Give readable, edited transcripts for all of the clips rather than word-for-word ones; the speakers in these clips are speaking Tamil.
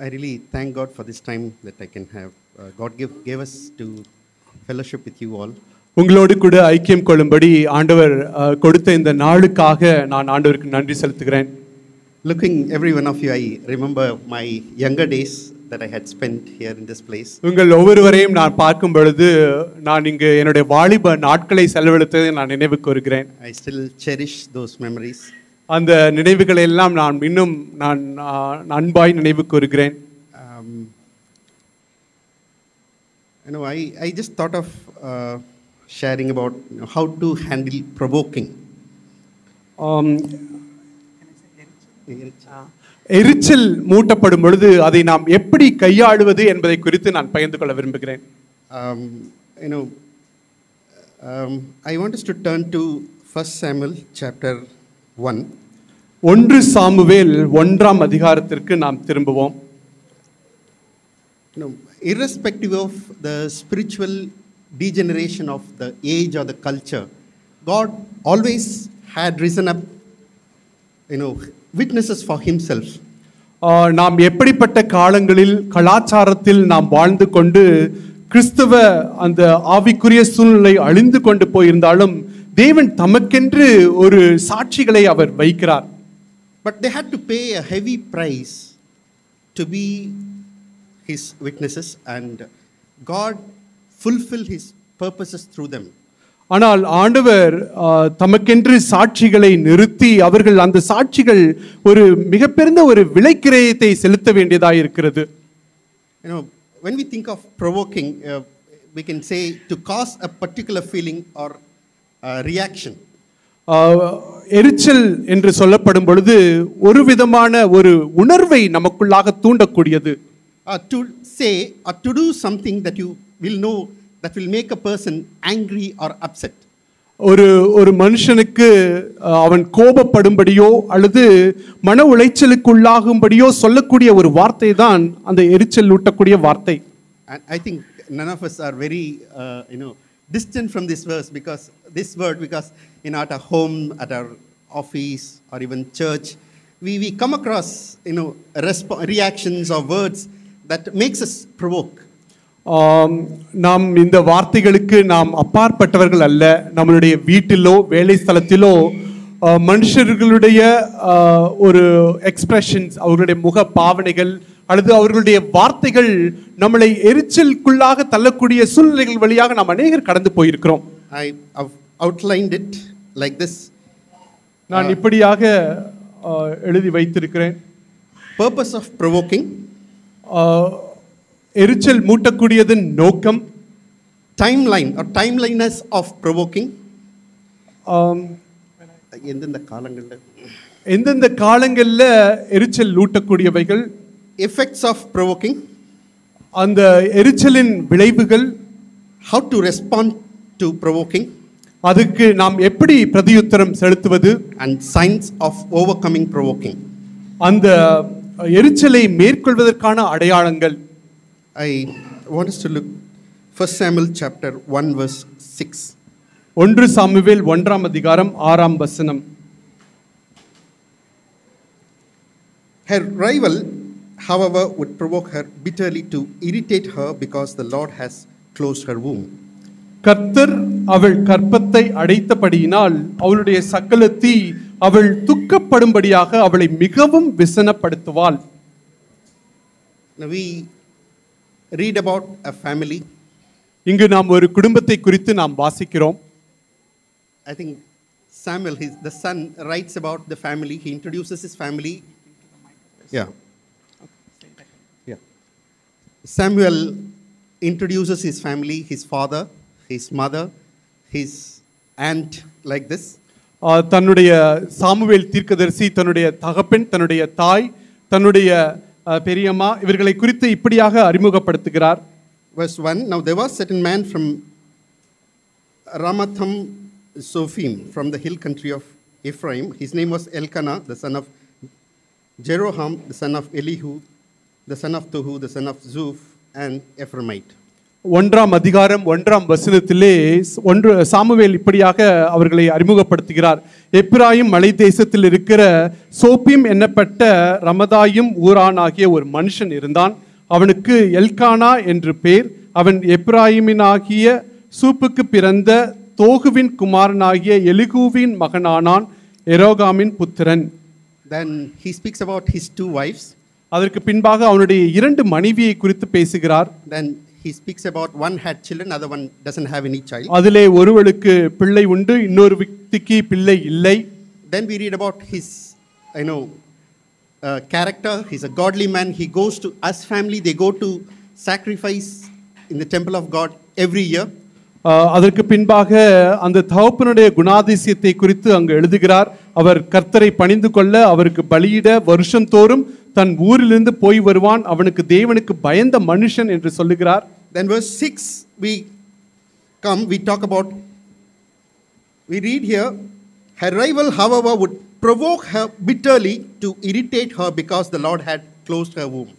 I really thank God for this time that I can have. God gave us to fellowship with you all. உங்களோடு கூட ஐக்கியம் கொள்ளும்படி ஆண்டவர் கொடுத்த இந்த நாளுக்காக நான் ஆண்டவருக்கு நன்றி செலுத்துகிறேன். Looking every one of you, I remember my younger days that I had spent here in this place. உங்கள் ஒவ்வொருவரையும் நான் பார்க்கும் பொழுது நான் இங்கு என்னுடைய வாலிப நாட்களை செலவழித்ததை நான் நினைவு கூறுகிறேன். I still cherish those memories. அந்த நினைவுகளை எல்லாம் நான் இன்னும் அன்பாய் நினைவு கூறுகிறேன். I just thought of sharing about how to handle provoking. எரிச்சல் மூட்டப்படும் பொழுது அதை நாம் எப்படி கையாளுவது என்பதை குறித்து நான் பகிர்ந்து கொள்ள விரும்புகிறேன். I want us to turn to 1 Samuel chapter 1. 1 Samuel 1ஆம் அதிகாரத்திற்கு நாம் திரும்புவோம். Irrespective of the spiritual degeneration of the age or the culture, God always had risen up, witnesses for himself. நாம் எப்படிப்பட்ட காலங்களில் கலாச்சாரத்தில் நாம் வாழ்ந்து கொண்டு கிறிஸ்தவ அந்த ஆவிக்குரிய சூழ்நிலை அழிந்து கொண்டு போயிருந்தாலும் தேவன் தமக்கென்று ஒரு சாட்சிகளை அவர் வைக்கிறார். But they had to pay a heavy price to be his witnesses, and God fulfilled his purposes through them. ஆனால் ஆண்டவர் தமக்கென்று சாட்சிகளை நிறுத்தி அவர்கள் அந்த சாட்சிகள் ஒரு மிகப்பெரிய ஒரு விலைக்கிரயத்தை செலுத்த வேண்டியதாக இருக்கிறது. When we think of provoking, we can say to cause a particular feeling or reaction. எரிச்சல் என்று சொல்லப்படும் பொழுது ஒரு விதமான ஒரு உணர்வை நமக்குள்ளாக தூண்டக்கூடியது. To say or to do something that you will know that will make a person angry or upset. ஒரு மனுஷனுக்கு அவன் கோபப்படும்படியோ அல்லது மன உளைச்சலுக்குள்ளாகும்படியோ சொல்லக்கூடிய ஒரு வார்த்தை தான் அந்த எரிச்சல் ஊட்டக்கூடிய வார்த்தை. And I think none of us are very distant from this verse because at our home, at our office or even church, we come across reactions or words that makes us provoke. நாம் இந்த வார்த்தைகளுக்கு நாம் அப்பாற்பட்டவர்கள் அல்ல. நம்மளுடைய வீட்டிலோ வேலை ஸ்தலத்திலோ மனுஷர்களுடைய ஒரு எக்ஸ்பிரஷன்ஸ், அவர்களுடைய முக பாவனைகள் அல்லது அவர்களுடைய வார்த்தைகள் நம்மளை எரிச்சலுக்குள்ளாக தள்ளக்கூடிய சூழ்நிலைகள் வழியாக நாம் அநேகர் கடந்து போயிருக்கிறோம். I have outlined it like this. நான் இப்படியாக எழுதி வைத்திருக்கிறேன். Purpose of provoking, எரிச்சல் மூட்டக்கூடியதன் நோக்கம், timeline or timeliness of provoking, எந்தெந்த காலங்களில் எரிச்சல் ஊட்டக்கூடியவைகள், effects of provoking, அந்த எரிச்சலின் விளைவுகள், how to respond to provoking, அதுக்கு நாம் எப்படி பிரதியுத்தரம் செலுத்துவது, and signs of overcoming provoking. அந்த எரிச்சலை மேற்கொள்வதற்கான அடையாளங்கள். I want us to look 1 Samuel chapter 1 verse 6. 1 Samuel 1ஆம் அதிகாரம் 6ஆம் வசனம். Her rival, however, would provoke her bitterly to irritate her because the Lord has closed her womb. கர்த்தர் அவள் கற்பத்தை அடைத்தபடியினால் அவளுடைய சக்கலத்தி அவள் துக்கப்படும்படியாக அவளை மிகவும் விசனப்படுத்துவாள். Now we read about a family. இங்கு நாம் ஒரு குடும்பத்தை குறித்து நாம் வாசிக்கிறோம். I think Samuel, the son, writes about the family. He introduces his family. Yeah. Samuel introduces his family, his father, his mother, his aunt, like this. தன்னுடைய சாமுவேல் தீர்க்கதரிசி தன்னுடைய தகப்பன், தன்னுடைய தாய், தன்னுடைய பெரியம்மா இவர்களை குறித்து இப்படியாக அறிமுகப்படுத்துகிறார். Verse 1. Now there was certain man from Ramatham Sophim, from the hill country of Ephraim. His name was Elkanah, the son of Jeroham, the son of Elihu, the son of Tohu, the son of Zuph, and Ephraimite. 1ஆம் அதிகாரம் 1ஆம் வசனத்திலே சாமுவேல் இப்படியாக அவர்களை அறிமுகப்படுத்துகிறார். எப்பிராயிம் மலை தேசத்தில் இருக்கிற சோப்பிம் என்னப்பட்ட ரமதாயும் ஊரான் ஆகிய ஒரு மனுஷன் இருந்தான். அவனுக்கு எல்கானா என்று பேர். அவன் எப்பிராயிமினாகிய சூப்புக்கு பிறந்த தோகுவின் குமாரனாகிய எலிகூவின் மகனானான், எரோகாமின் புத்திரன். Then he speaks about his 2 wives. அதற்கு பின்பாக அவனுடைய 2 மனைவியை குறித்து பேசுகிறார். Then he speaks about one had children, other one doesn't have any child. அதிலே ஒருவனுக்கு பிள்ளை உண்டு, இன்னொரு விக்திக்கு பிள்ளை இல்லை. Then we read about his character. He's a godly man. He goes to, as family, they go to sacrifice in the temple of God every year. அதற்கு பின்பாக அந்த தகப்பனுடைய குணாதிசயத்தை குறித்து அங்கு எழுதுகிறார். அவர் கர்த்தரை பணிந்து கொள்ள அவருக்கு பலியிட வருஷம் தோறும் தன் ஊரிலிருந்து போய் வருவான். அவனுக்கு தேவனுக்கு பயந்த மனுஷன் என்று சொல்லுகிறார். Then verse 6 we talk about, we read here, her rival however would provoke her bitterly to irritate her because the Lord had closed her womb.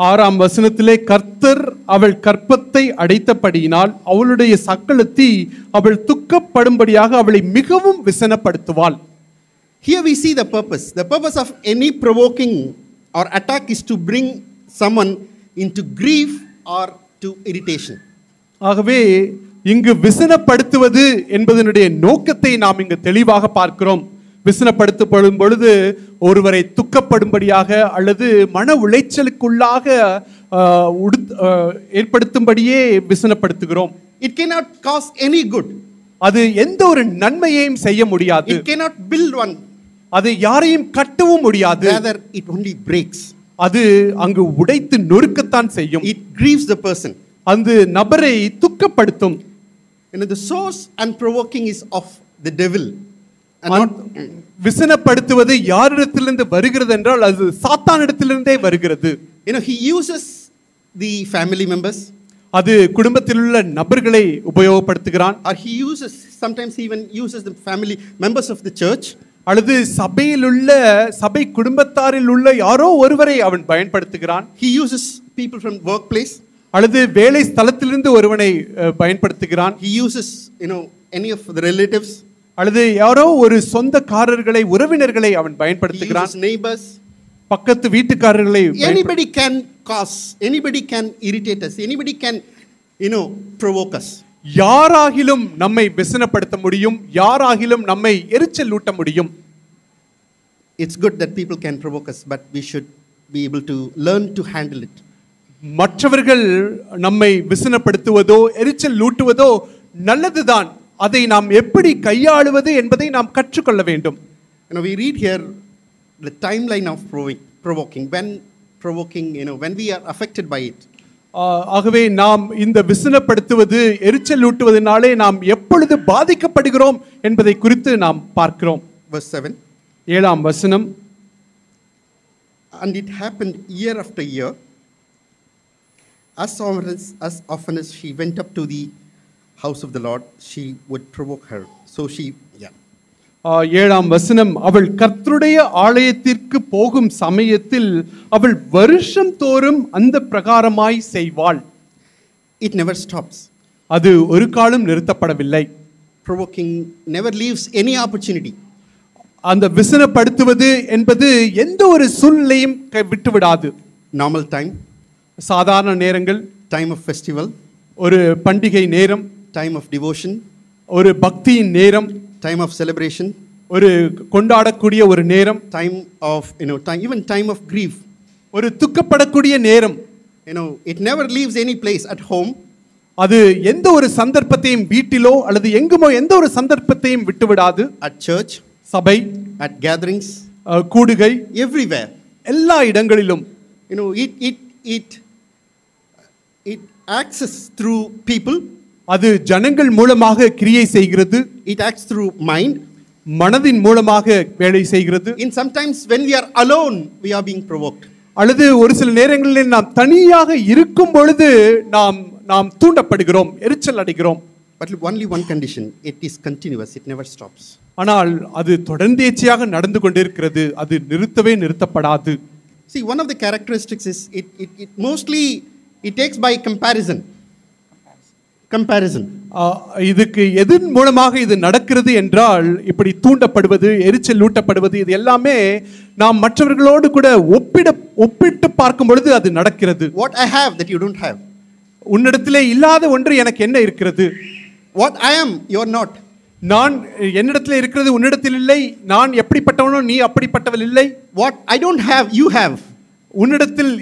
6ஆம் வசனத்திலே கர்த்தர் அவள் கற்பத்தை அடைத்தபடியினால் அவளுடைய சக்களத்தி அவள் துக்கப்படும்படியாக அவளை மிகவும் விசனப்படுத்துவாள். Here we see the purpose. The purpose of any provoking or attack is to bring someone into grief or to irritation. ஆகவே இங்கு விசனப்படுத்துவது என்பதனுடைய நோக்கத்தை நாம் இங்கு தெளிவாக பார்க்கிறோம். விசனப்படுத்தப்படும் பொழுது ஒருவரை துக்கப்படும்படியாக அல்லது மன உளைச்சலுக்குள்ளாக ஏற்படுத்தும்படியே விசனப்படுத்துகிறோம். It cannot cause any good. அது எந்த ஒரு நன்மையையும் செய்ய முடியாது. It cannot build one. அது யாரையும் கட்டவும் முடியாது. Rather it only breaks. அது அங்கு உடைத்து நொறுக்கத்தான் செய்யும். It grieves the person. அந்த நபரை துக்கப்படுத்தும். The source and provoking is of the devil. விசனப்படுத்துவது யாரிடத்திலிருந்து வருகிறது என்றால் அது சாத்தானிடத்திலிருந்தே வருகிறது. He uses the family members. அது குடும்பத்தில் உள்ள நபர்களை உபயோகப்படுத்துகிறான். Or he uses, sometimes he even uses the family members of the church. அல்லது சபையில் உள்ள சபை குடும்பத்தாரில் உள்ள யாரோ ஒருவரை அவன் பயன்படுத்துகிறான். He uses people from workplace. அல்லது வேலை ஸ்தலத்திலிருந்து ஒருவனை பயன்படுத்துகிறான். He uses any of the relatives. அல்லது யாரோ ஒரு சொந்தக்காரர்களை உறவினர்களை அவன் பயன்படுத்துகிறான். Neighbors, பக்கத்து வீட்டுக்காரர்களை. Anybody can cause, anybody can irritate us, anybody can provoke us. யாராகிலும் நம்மை விசனப்படுத்த முடியும், யாராகிலும் நம்மை எரிச்சல் ஊட்ட முடியும். It's good that people can provoke us, but we should be able to learn to handle it. மற்றவர்கள் நம்மை விசனப்படுத்துவதோ எரிச்சல் ஊட்டுவதோ நல்லதுதான். அதை நாம் எப்படி கையாளுவது என்பதை நாம் கற்றுக்கொள்ள வேண்டும். We read here the timeline of provoking. When provoking, when we are affected by it. ஆகவே நாம் இந்த விசனப்படுத்துவது எரிச்சல் ஊட்டுவதனாலே நாம் எப்பொழுது பாதிக்கப்படுகிறோம் என்பதை குறித்து நாம் பார்க்கிறோம். Verse 7. 7ஆம் வசனம். And it happened year after year, as often as she went up to the house of the Lord, she would provoke her. So she, 7ஆம் வசனம், அவள் கர்த்தருடைய ஆலயத்திற்கு போகும் சமயத்தில் அவள் வருஷம் தோறும் அந்த பிரகாரமாய் செய்வாள். It never stops. அது ஒரு காலம் நிறுத்தப்படவில்லை. Provoking never leaves any opportunity. அந்த விசனப்படுத்துவது என்பது எந்த ஒரு சூழ்நிலையும் விட்டுவிடாது. Normal time, சாதாரண நேரங்கள், time of festival, ஒரு பண்டிகை நேரம், time of devotion, ஒரு பக்தியின் நேரம், time of celebration, ஒரு கொண்டாடக்கூடிய ஒரு நேரம், time of time, even time of grief, ஒரு துக்கப்படக்கூடிய நேரம். it never leaves any place. At home, அது எந்த ஒரு சந்தர்ப்பத்தையும் வீட்டிலோ அல்லது எங்குமோ எந்த ஒரு சந்தர்ப்பத்தையும் விட்டுவிடாது. at church, சபை, at gatherings, கூடுகை, everywhere, எல்லா இடங்களிலும். it acts through people. அது ஜனங்கள் மூலமாக கிரியை செய்கிறது. It acts through mind. மனதின் மூலமாக வேலை செய்கிறது. In sometimes when we are alone, we are being provoked. அல்லது ஒரு சில நேரங்களில் நாம் தனியாக இருக்கும் பொழுது நாம் தூண்டப்படுகிறோம், எரிச்சல் அடைகிறோம். But only one condition, it is continuous, it never stops. ஆனால் அது தொடர்ந்தேச்சியாக நடந்து கொண்டிருக்கிறது, அது நிறுத்தப்படாது. See, one of the characteristics is it mostly it takes by comparison. comparison. இதுக்கு எதன் மூலமாக இது நடக்கிறது என்றால் இப்படி தூண்டப்படுவது, எரிச்சல் ஊட்டப்படுவது, இது எல்லாமே நாம் மற்றவர்களோடு கூட ஒப்பிட்டு பார்க்கும் பொழுது அது நடக்கிறது. What I have that you don't have. உன்னிடத்திலே இல்லாத ஒன்று எனக்கு என்ன இருக்கிறது? What I am you are not. நான் என்னிடத்திலே இருக்கிறது உன்னிடத்தில் இல்லை, நான் எப்படிப்பட்டவனோ நீ அப்படிப்பட்டவள் இல்லை. What I don't have you have.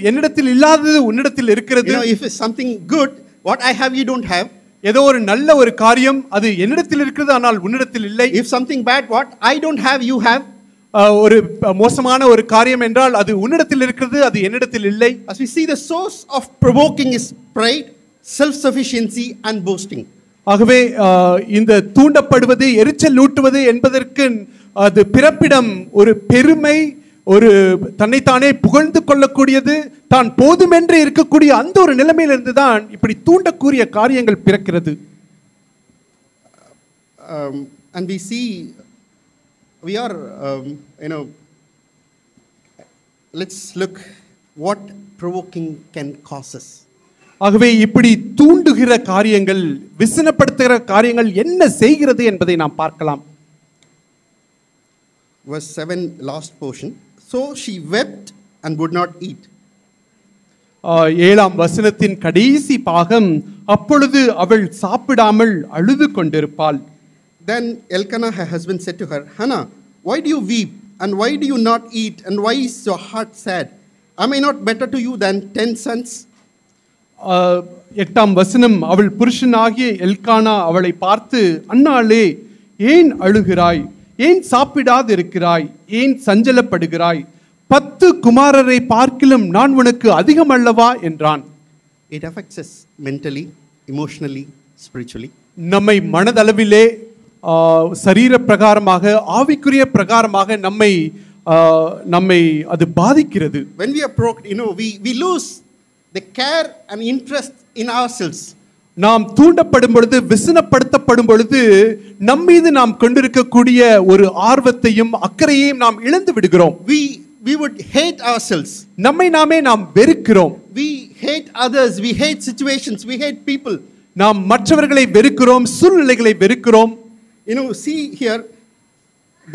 என்னிடத்தில் இல்லாதது உன்னிடத்தில் இருக்கிறது. If it's something good, what I have you don't have. ஏதோ ஒரு நல்ல ஒரு காரியம் அது என்னிடத்தில் இருக்கிறது ஆனால் உன்னிடத்தில் இல்லை. If something bad, what I don't have you have. ஒரு மோசமான ஒரு காரியம் என்றால் அது உன்னிடத்தில் இருக்கிறது, அது என்னிடத்தில் இல்லை. As we see, the source of provoking is pride, self-sufficiency and boasting. ஆகவே இந்த தூண்டப்படுவது, எரிச்சல் ஊட்டுவது என்பதற்கு அது பிறப்பிடம் ஒரு பெருமை, ஒரு தன்னைத்தானே புகழ்ந்து கொள்ளக்கூடியது, தான் போதுமென்று இருக்கக்கூடிய அந்த ஒரு நிலைமையிலிருந்து தான் இப்படி தூண்டக்கூடிய காரியங்கள் பிறக்கிறது. And we see, we are, let's look what provoking can cause us. ஆகவே இப்படி தூண்டுகிற காரியங்கள், விசனப்படுத்துகிற காரியங்கள் என்ன செய்கிறது என்பதை நாம் பார்க்கலாம். Verse 7, last portion. So she wept and would not eat. 7ஆம் வசனத்தின் கடைசி பாகம், அப்பொழுது அவள் சாப்பிடாமல் அழுது கொண்டிருப்பாள். Then Elkanah her husband said to her, Hannah, why do you weep and why do you not eat and why is your heart sad? Am I not better to you than 10 sons? 8ஆம் வசனம், அவள் புருஷனாகிய எல்கானா அவளை பார்த்து, அன்னாளே ஏன் அழுகிறாய், ஏன் சாப்பிடாது இருக்கிறாய், ஏன் சஞ்சலப்படுகிறாய், 10 குமாரரை பார்க்கிலும் நான் உனக்கு அதிகம் அல்லவா என்றான். It affects us mentally, emotionally, spiritually. நம்மை மனதளவிலே, சரீர பிரகாரமாக, ஆவிக்குரிய பிரகாரமாக நம்மை அது பாதிக்கிறது. When we are provoked, we lose the care and interest in ourselves. நாம் தூண்டப்படும் பொழுது, விசனப்படுத்தப்படும் பொழுது நம்மீது நாம் கொண்டிருக்கக்கூடிய ஒரு ஆர்வத்தையும் அக்கறையையும் நாம் இழந்து விடுகிறோம். We would hate ourselves. நம்மை நாமே நாம் வெறுக்கிறோம். We hate others, we hate situations, we hate people. நாம் மற்றவர்களை வெறுக்கிறோம், சூழ்நிலைகளை வெறுக்கிறோம். See here,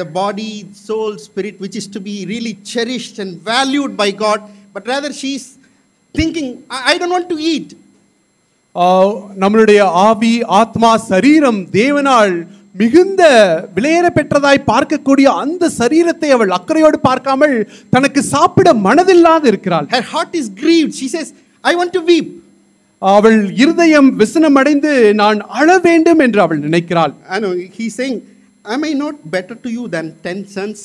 the body, soul, spirit, which is to be really cherished and valued by God, but rather she's thinking, I don't want to eat. நம்மளுடைய ஆவி, ஆத்மா, சரீரம் தேவனால் மிகுந்த விலையேற பெற்றதாய் பார்க்கக்கூடிய அந்த சரீரத்தை அவள் அக்கறையோடு பார்க்காமல் தனக்கு சாப்பிட மனதில்லாது இருக்கிறாள். Her heart is grieved. She says, I want to weep. அவள் இருதயம் விசனமடைந்து நான் அழ வேண்டும் என்று அவள் நினைக்கிறாள். I know, he's saying, am I not better to you than 10 sons?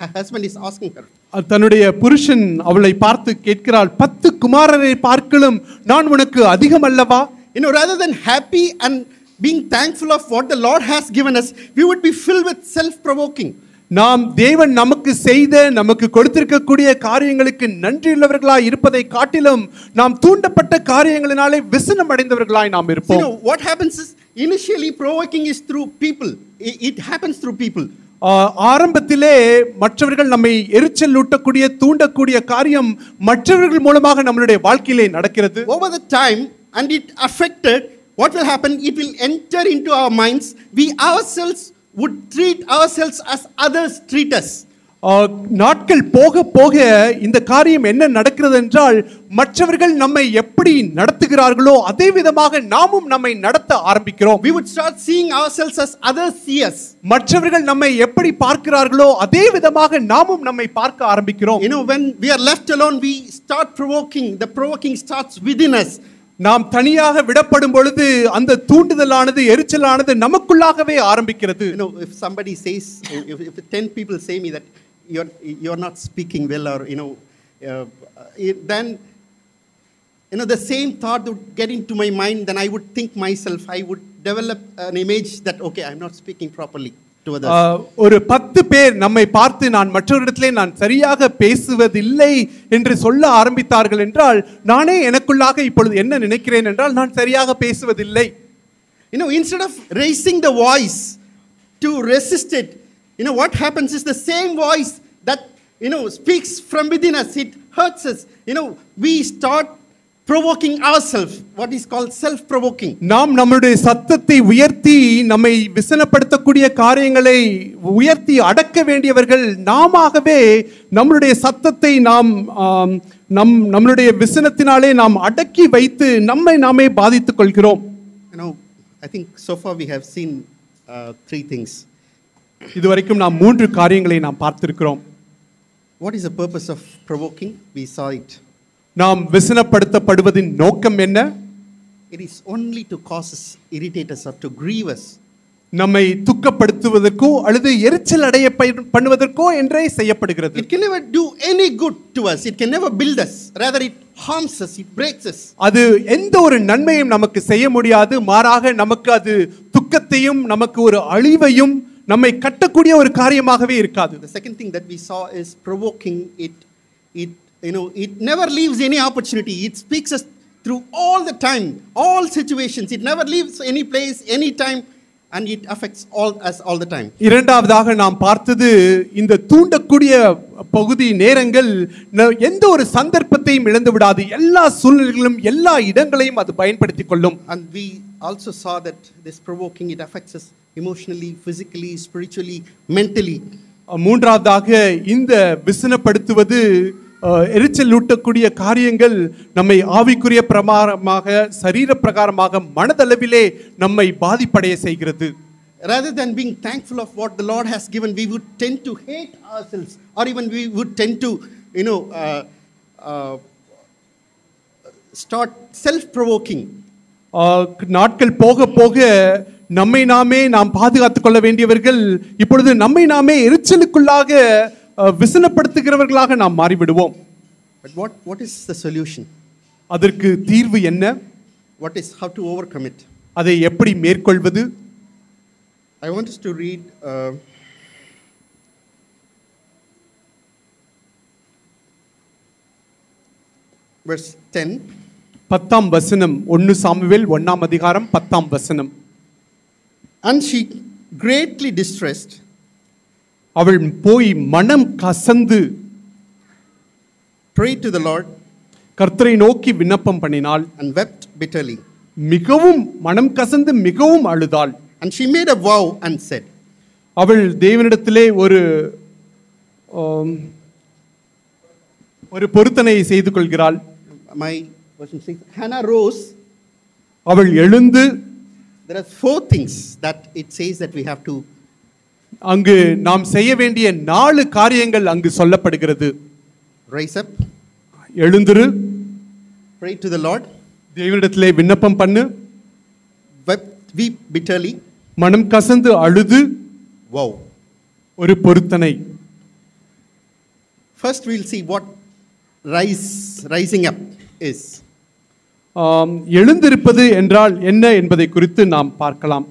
Her husband is asking her. தன்னுடைய புருஷன் அவளை பார்த்து கேட்கிறாள், 10 குமாரரை பார்க்கலும் நான் உனக்கு அதிகம் அல்லவா? Rather than happy and being thankful of what the Lord has given us, we would be filled with self-provoking. நாம் தேவன் நமக்கு செய்த, நமக்கு கொடுத்திருக்கக்கூடிய காரியங்களுக்கு நன்றியுள்ளவர்களாய் இருப்பதை காட்டிலும் நாம் தூண்டப்பட்ட காரியங்களினாலே விசனம் அடைந்தவர்களாய் நாம் இருப்போம். What happens is, initially provoking is through people. It happens through people. ஆரம்பத்திலே மற்றவர்கள் நம்மை எரிச்சல் ஊட்டக்கூடிய, தூண்டக்கூடிய காரியம் மற்றவர்கள் மூலமாக நம்மளுடைய வாழ்க்கையிலே நடக்கிறது. Over the time, and it affected, what will happen? It will enter into our minds. We ourselves would treat ourselves as others treat us. நாட்கள் போக போக இந்த காரியம் என்ன நடக்கிறது என்றால், மற்றவர்கள் நம்மை எப்படி நடத்துகிறார்களோ அதே விதமாக நாமும் நம்மை நடத்த ஆரம்பிக்கிறோம். We would start seeing ourselves as others see us. மற்றவர்கள் நம்மை எப்படி பார்க்கிறார்களோ அதே விதமாக நாமும் நம்மை பார்க்க ஆரம்பிக்கிறோம். When we are left alone, we start provoking. The provoking starts within us. நாம் தனியாக விடப்படும் பொழுது அந்த தூண்டுதலானது, எரிச்சலானது நமக்குள்ளாகவே ஆரம்பிக்கிறது. If somebody says, if 10 people say me that you're not speaking well, or then the same thought would get into my mind. Then I would think myself, I would develop an image that okay, I'm not speaking properly to others. ஒரு 10 பேர் நம்மை பார்த்து நான் மற்றவரிடத்திலே நான் சரியாக பேசுவதில்லை என்று சொல்ல ஆரம்பித்தார்கள் என்றால், நானே எனக்குள்ளாக இப்பொழுது என்ன நினைக்கிறேன் என்றால், நான் சரியாக பேசுவதில்லை. Instead of raising the voice to resist it, what happens is the same voice that speaks from within us, it hurts us. We start provoking ourselves, what is called self-provoking. நாம் நம்முடைய சத்தத்தை உயர்த்தி நம்மை விசனப்படுத்தக்கூடிய காரியங்களை உயர்த்தி அடக்க வேண்டியவர்கள் நாமாகவே நம்முடைய சத்தத்தை நாம் நம்மளுடைய விசனத்தினாலே நாம் அடக்கி வைத்து நம்மை நாமே பாதித்துக் கொள்கிறோம். You know, I think so far we have seen three things. இதுவரைக்கும் நாம் மூன்று காரியங்களை நாம் பார்த்திருக்கிறோம். What is the purpose of provoking? We saw it. நாம் விசனப்படுத்தப்படுவதின் நோக்கம் என்ன? It is only to cause us, irritate us, or to grieve us. நம்மை துக்கப்படுத்துவதற்கோ அல்லது எரிச்சல் அடைய பண்ணுவதற்கோ என்றே செய்யப்படுகிறது. It can never do any good to us. It can never build us. Rather, it harms us. It breaks us. அது எந்த ஒரு நன்மையும் நமக்கு செய்ய முடியாது. மாறாக நமக்கு அது துக்கத்தையும் நமக்கு ஒரு அழிவையும் நம்மை கட்டக்கூடிய ஒரு காரியமாகவே இருக்காது. The second thing that we saw is provoking. It never leaves any opportunity. It speaks us through all the time, all situations. It never leaves any place, any time, and it affects us all the time. இரண்டாவதாக நாம் பார்த்தது இந்த தூண்டக்கூடிய பகுதி நேரங்கள் எந்த ஒரு சந்தர்ப்பத்தையும் இழந்து விடாது. எல்லா சூழ்நிலைகளிலும் எல்லா இடங்களையும் அது பயன்படுத்திக் கொள்ளும். And we also saw that this provoking, it affects us emotionally, physically, spiritually, mentally. மூன்றாவதாக இந்த விசனப்படுத்துவது எரிச்சல் ஊட்டக்கூடிய காரியங்கள் நம்மை ஆவிக்குரிய பிரகாரமாக சரீர பிரகாரமாக மனதளவிலே நம்மை பாதிப்படைய செய்கிறது. Rather than being thankful of what the Lord has given, we would tend to hate ourselves, or even we would tend to start self-provoking. நாட்கள் போக போக நம்மை நாமே நாம் பாதுகாத்துக் கொள்ள வேண்டியவர்கள் இப்பொழுது நம்மை நாமே எரிச்சலுக்குள்ளாக விசனப்படுத்துகிறவர்களாக நாம் மாறிவிடுவோம். But what is the solution? அதற்கு தீர்வு என்ன? What is how to overcome it? அதை எப்படி மேற்கொள்வது? I want us to read verse 10. 10ஆம் வசனம் 1 சாமுவேல் 1ஆம் அதிகாரம் 10ஆம் வசனம். And she greatly distressed. அவள் போய் மனம் கசந்து prayed to the Lord. கர்த்தரை நோக்கி விண்ணப்பம் பண்ணினாள். And wept bitterly. மிகவும் மனம் கசந்து மிகவும் அழுதாள். And she made a vow and said. அவள் தேவனிடத்திலே ஒரு பொருத்தனை செய்து கொள்கிறாள். My version says Hannah rose. அவள் எழுந்து. There are 4 things that it says that we have to. அங்கு நாம் செய்ய வேண்டிய 4 காரியங்கள் அங்கு சொல்லப்படுகிறது. Rise up. எழுந்திரு. Pray to the Lord. தேவனிடத்திலே விண்ணப்பம் பண்ணு. Weep bitterly. மனம் கசந்து அழுது. Wow. ஒரு பொருத்தனை. First we'll see what rising up is. எழுந்திருப்பது என்றால் என்ன என்பதை குறித்து நாம் பார்க்கலாம்.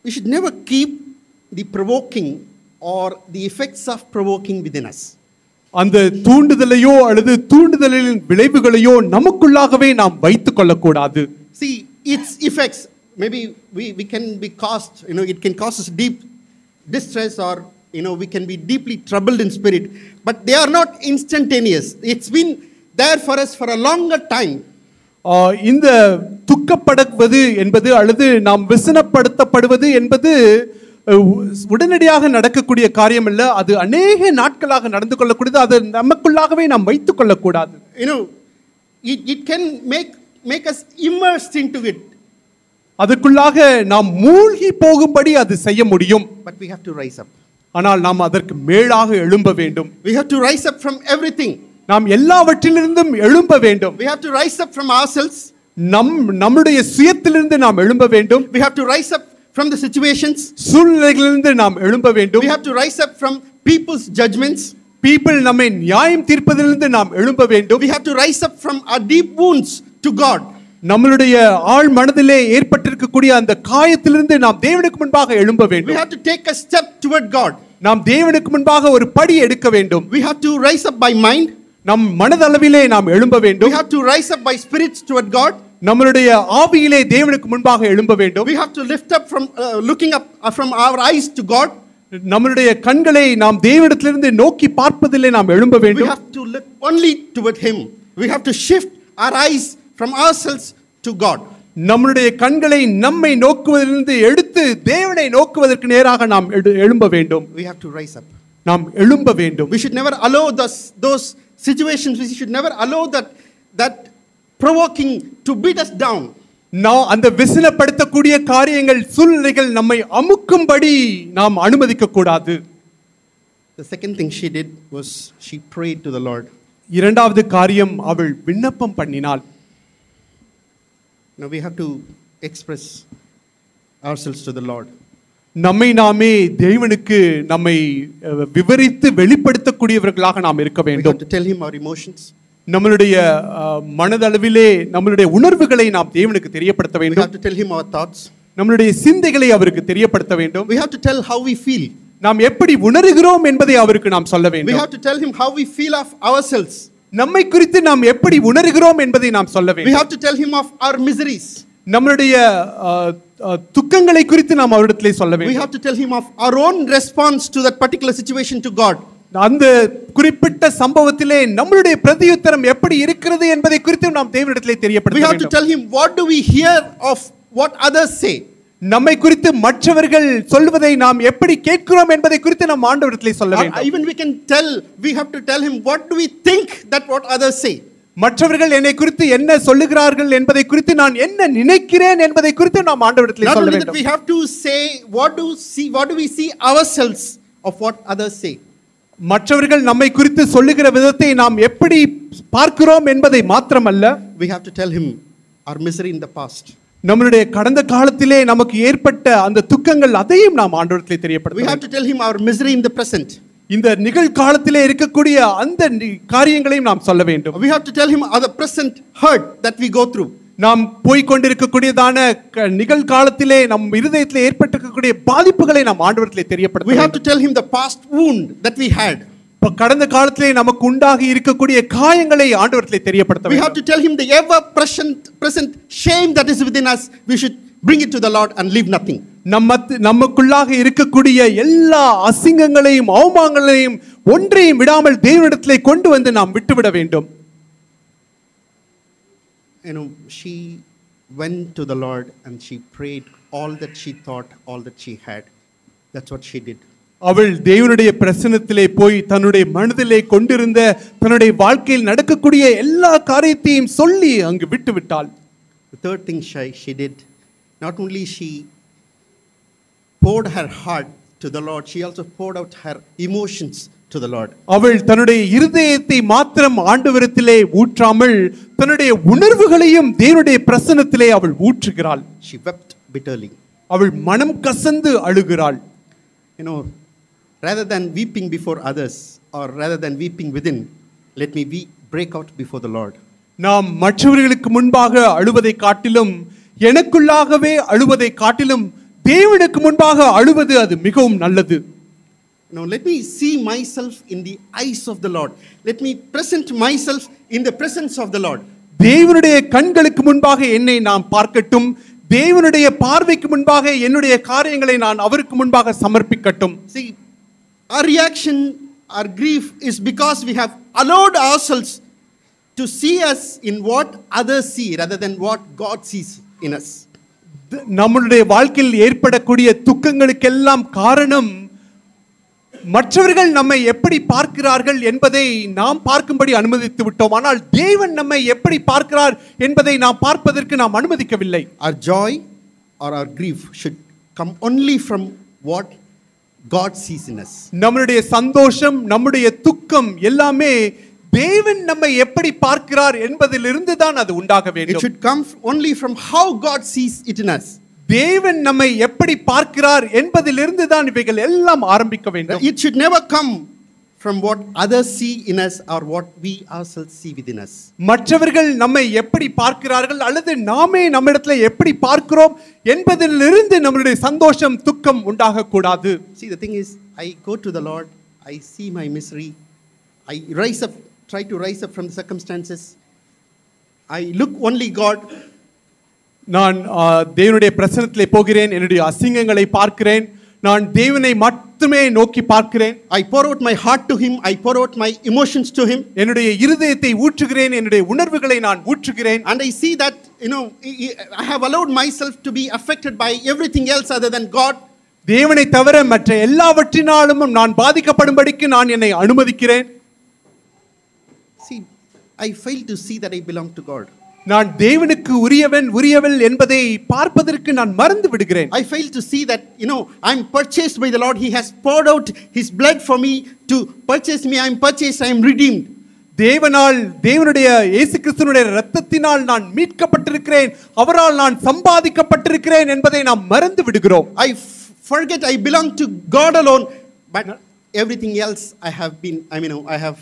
We should never keep the provoking or the effects of provoking within us. அந்த தூண்டுதலையோ அல்லது தூண்டுதலின் விளைவுகளையோ நமக்குள்ளாகவே நாம் வைத்துக் கொள்ளக்கூடாது. See, its effects, maybe we can be caused, it can cause us deep distress, or we can be deeply troubled in spirit, but they are not instantaneous. It's been there for us for a longer time. இந்த துக்கப்படுவது என்பது அல்லது நாம் விசனப்படுத்தப்படுவது என்பது உடனடியாக நடக்கக்கூடிய காரியம் அல்ல. அது அநேக நாட்களாக நடந்து கொள்ளக்கூடியது. அது நமக்குள்ளாகவே நாம் வைத்துக் கொள்ளக்கூடாது. It can make us immersed into it. அதற்குள்ளாக நாம் மூழ்கி போகும்படி அது செய்ய முடியும். But we have to rise up. ஆனால் நாம் அதற்கு மேலாக எழும்ப வேண்டும். We have to rise up from everything. நாம் எல்லாவற்றிலிருந்தும் எழும்ப வேண்டும். We have to rise up from ourselves. நம்முடைய சுயத்திலிருந்து நாம் எழும்ப வேண்டும். We have to rise up from the situations. சூழ்நிலைகளிலிருந்து நாம் எழும்ப வேண்டும். We have to rise up from people's judgments. People நம்மை நியாயம் தீர்ப்பதிலிருந்து நாம் எழும்ப வேண்டும். We have to rise up from our deep wounds to God. நம்மளுடைய ஆழ் மனதிலே ஏற்பட்டிருக்கக்கூடிய அந்த காயத்திலிருந்து நாம் தேவனுக்கு முன்பாக எழும்ப வேண்டும். We have to take a step toward God. நாம் தேவனுக்கு முன்பாக ஒரு படி எடுக்க வேண்டும். We have to rise up by mind. நம் மனதளவிலே நாம் எழும்ப வேண்டும். We have to rise up by spirits toward God. நம்மளுடைய ஆவியிலே தேவனுக்கு முன்பாக எழும்ப வேண்டும். We have to lift up from looking up from our eyes to God. நம்மளுடைய கண்களை நாம் தேவனிடத்திலிருந்து நோக்கி பார்ப்பதிலே நாம் எழும்ப வேண்டும். We have to look only toward Him. We have to shift our eyes from ourselves to God. நம்முடைய கண்களை நம்மை நோக்குவதிலிருந்து எடுத்து தேவனை நோக்குவதற்கு நேராக நாம் எழும்ப வேண்டும். We have to rise up. நாம் எழும்ப வேண்டும். We should never allow those situations. We should never allow that provoking to beat us down. நான் அந்த விசனப்படுத்தக்கூடிய காரியங்கள் சூழ்நிலைகள் நம்மை அமுக்கும்படி நாம் அனுமதிக்க கூடாது. The second thing she did was she prayed to the Lord. இரண்டாவது காரியம் அவள் விண்ணப்பம் பண்ணினாள். Now we have to express ourselves to the Lord. நம்மை நாமே தேவனுக்கு நம்மை விவரித்து வெளிப்படுத்தக்கூடியவர்களாக நாம் இருக்க We வேண்டும். have to tell him our emotions. நம்மளுடைய மனதளவிலே நம்மளுடைய உணர்வுகளை நாம் தேவனுக்கு தெரியப்படுத்த We வேண்டும். have to tell him our thoughts. நம்மளுடைய சிந்தைகளை அவருக்கு தெரியப்படுத்த வேண்டும். We have to tell how we feel. நாம் எப்படி உணர்கிறோம் என்பதை அவருக்கு நாம் சொல்ல We வேண்டும். have to tell him how we feel of ourselves. நம்மை குறித்து நாம் எப்படி உணர்கிறோம் என்பதை நாம் சொல்ல We வேண்டும். have to tell him of our miseries. நம்மளுடைய துக்கங்களை குறித்து நாம் அவரிடத்திலே சொல்ல We வேண்டும். have to tell him of our own response to that particular situation to God. அந்த குறிப்பிட்ட சம்பவத்திலே நம்மளுடைய பிரதியுத்தரம் எப்படி இருக்கிறது என்பதை குறித்து நாம் தேவனிடத்திலே We தெரியப்படுத்த have to வேண்டும். tell him what do we hear of what others say. நம்மை குறித்து மற்றவர்கள் சொல்வதை நாம் எப்படி கேட்கிறோம் என்பதை குறித்து நாம் ஆண்டவரிடத்திலே சொல்ல Or வேண்டும். even we have to tell him what do we think that what others say. மற்றவர்கள் என்னை குறித்து என்ன சொல்லுகிறார்கள் என்பதை குறித்து நான் என்ன நினைக்கிறேன் என்பதை குறித்து நாம் ஆண்டவரிடத்திலே Not சொல்ல only that, வேண்டும். we have to say what do we see ourselves of what others say. மற்றவர்கள் நம்மை குறித்து சொல்லுகிற விதத்தை நாம் எப்படி பார்க்கிறோம் என்பதை மாத்திரமல்ல, We have to tell him our misery in the past. நம்மளுடைய கடந்த காலத்திலே நமக்கு ஏற்பட்ட அந்த துக்கங்கள் அதையும் நாம் ஆண்டவரிடத்திலே We தெரியப்படுத்த have to tell him our misery in the present. இந்த நிகழ்காலத்திலே இருக்கக்கூடிய அந்த காரியங்களையும் நாம் சொல்ல வேண்டும். We have to tell him our present hurt that we go through. நாம் போய் கொண்டிருக்கக்கூடியதான நிகழ்காலத்திலே நம் இருதயத்திலே ஏற்பட்டிருக்கக்கூடிய பாதிப்புகளை நாம் ஆண்டவரிடத்திலே தெரியப்படுத்த We have வேண்டும். to tell him the past wound that we had. கடந்த காலத்திலே நமக்கு உண்டாகி இருக்கக்கூடிய காயங்களை ஆண்டவரிடத்திலே தெரியப்படுத்த We have வேண்டும். to tell him the ever present shame that is within us. We should bring it to the Lord and leave nothing. நமக்குள்ளாக இருக்கக்கூடிய எல்லா அசிங்கங்களையும் அவமானங்களையும் ஒன்றையும் விடாமல் தேவனிடத்திலே கொண்டு வந்து நாம் விட்டுவிட வேண்டும். She went to the Lord and she prayed all that she thought, all that she had. That's what she did. அவள் தேவனுடைய பிரசன்னத்திலே போய் தன்னுடைய மனதிலே கொண்டிருந்த தன்னுடைய வாழ்க்கையில் நடக்கக்கூடிய எல்லா காரியத்தையும் சொல்லி அங்கு விட்டு விட்டாள். The third thing she did, not only she poured her heart to the Lord, she also poured out her emotions to the Lord. அவள் தன்னுடைய இருதயத்தை மாத்திரம் ஆண்டவரிடத்திலே ஊற்றாமல் தன்னுடைய உணர்வுகளையும் தேவனுடைய பிரசன்னத்திலே அவள் ஊற்றுகிறாள். She wept bitterly. அவள் மனம் கசந்து அழுகிறாள். Rather than weeping before others or rather than weeping within, let me break out before the Lord. நாம் மற்றவர்களுக்கு முன்பாக அழுவதை காட்டிலும் எனக்குள்ளாகவே அழுவதை காட்டிலும் தேவனுக்கு முன்பாக அழுவது அது மிகவும் நல்லது. Let me see myself in the eyes of the Lord. Let me present myself in the presence of the Lord. தேவனுடைய கண்களுக்கு முன்பாக என்னை நான் பார்க்கட்டும், தேவனுடைய பார்வைக்கு முன்பாக என்னுடைய காரியங்களை நான் அவருக்கு முன்பாக சமர்ப்பிக்கட்டும். See, our reaction, our grief is because we have allowed ourselves to see us in what others see rather than what God sees in us. நம்முடைய வாழ்க்கையில் ஏற்படக்கூடிய துக்கங்களுக்கெல்லாம் காரணம் மற்றவர்கள் நம்மை எப்படி பார்க்கிறார்கள் என்பதை நாம் பார்க்கும்படி அனுமதித்து விட்டோம். ஆனால் தேவன் நம்மை எப்படி பார்க்கிறார் என்பதை நாம் பார்ப்பதற்கு நாம் அனுமதிக்கவில்லை. Our joy or our grief should come only from what God sees in us. நம்முடைய சந்தோஷம், நம்முடைய துக்கம் எல்லாமே தேவன் நம்மை எப்படி பார்க்கிறார் என்பதிலிருந்து தான் அது உண்டாக It வேண்டும். should come only from how God sees it in us. தேவன் நம்மை எப்படி பார்க்கிறார் என்பதிலிருந்து தான் இவைகள் எல்லாம் ஆரம்பிக்க வேண்டும். It should never come from what others see in us or what we ourselves see within us. மற்றவர்கள் நம்மை எப்படி பார்க்கிறார்கள் அல்லது நாமே நம்மிடத்துல எப்படி பார்க்கிறோம் என்பதிலிருந்து நம்முடைய சந்தோஷம் துக்கம் உண்டாக கூடாது. See, the thing is, I go to the Lord, I see my misery, I try to rise up from the circumstances. I look only God. நான் தேவனுடைய பிரசன்னத்திலே போகிறேன், என்னுடைய அசிங்கங்களை பார்க்கிறேன், நான் தேவனை மட்டுமே நோக்கி பார்க்கிறேன். I pour out my heart to him. I pour out my emotions to him. என்னுடைய இருதயத்தை ஊற்றுகிறேன், என்னுடைய உணர்வுகளை நான் ஊற்றுகிறேன். And I see that, I have allowed myself to be affected by everything else other than God. தேவனை தவிர மற்ற எல்லாவற்றினாலும் நான் பாதிக்கப்படும்படிக்கு நான் என்னை அனுமதிக்கிறேன். See, I fail to see that I belong to God. நான் தேவனுக்கு உரியவள் என்பதை பார்ப்பதற்கு நான் மறந்து விடுகிறேன். I fail to see that, I'm purchased by the Lord. He has poured out his blood for me to purchase me. I'm purchased, I'm redeemed. தேவனுடைய இயேசு கிறிஸ்துவினுடைய இரத்தத்தினால் நான் மீட்கப்பட்டிருக்கிறேன், அவரால் நான் சம்பாதிக்கப்பட்டிருக்கிறேன் என்பதை நாம் மறந்து விடுகிறோம். I forget I belong to God alone, but everything else I have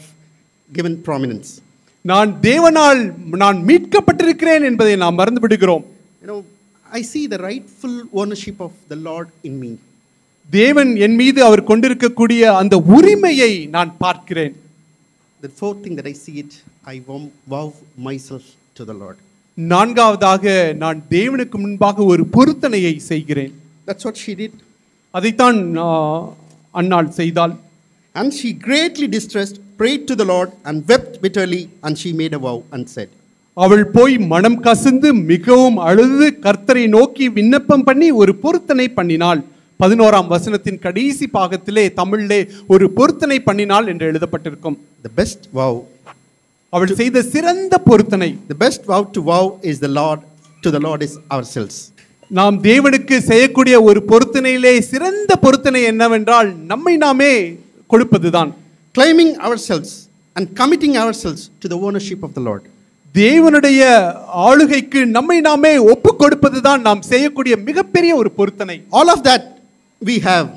given prominence. நான் தேவனால் நான் மீட்கப்பட்டிருக்கிறேன் என்பதை நாம் மறந்து விடுகிறோம். I see the rightful ownership of the Lord in me. தேவன் என் மீது அவர் கொண்டிருக்கக்கூடிய அந்த உரிமையை நான் பார்க்கிறேன். The fourth thing that I see it, I vow myself to the Lord. நான்காவதாக நான் தேவனுக்கு முன்பாக ஒரு பொருத்தனையை செய்கிறேன். That's what she did. அதைத்தான் அன்னாள் செய்தாள். And she greatly distressed, prayed to the Lord and wept bitterly, and she made a vow and said. அவள் போய் மனம் கசிந்து மிகவும் அழுது கர்த்தரை நோக்கி விண்ணப்பம் பண்ணி ஒரு பொருத்தனை பண்ணினாள். 11ஆம் வசனத்தின் கடைசி பாகத்திலே தமிழிலே ஒரு பொருத்தனை பண்ணினாள் என்று எழுதப்பட்டிருக்கும். The best vow, அவள் செய்த சிறந்த பொருத்தனை. The best vow to vow is to the Lord is ourselves. நாம் தேவனுக்கு செய்யக்கூடிய ஒரு பொருத்தனையிலே சிறந்த பொருத்தனை என்னவென்றால் நம்மை நாமே கொடுப்பதுதான். Claiming ourselves and committing ourselves to the ownership of the Lord. தேவனுடைய ஆளுகைக்கு நம்மை நாமே ஒப்பு கொடுப்பதுதான் நாம் செய்யக்கூடிய மிகப்பெரிய ஒரு பொருத்தனை. All of that we have.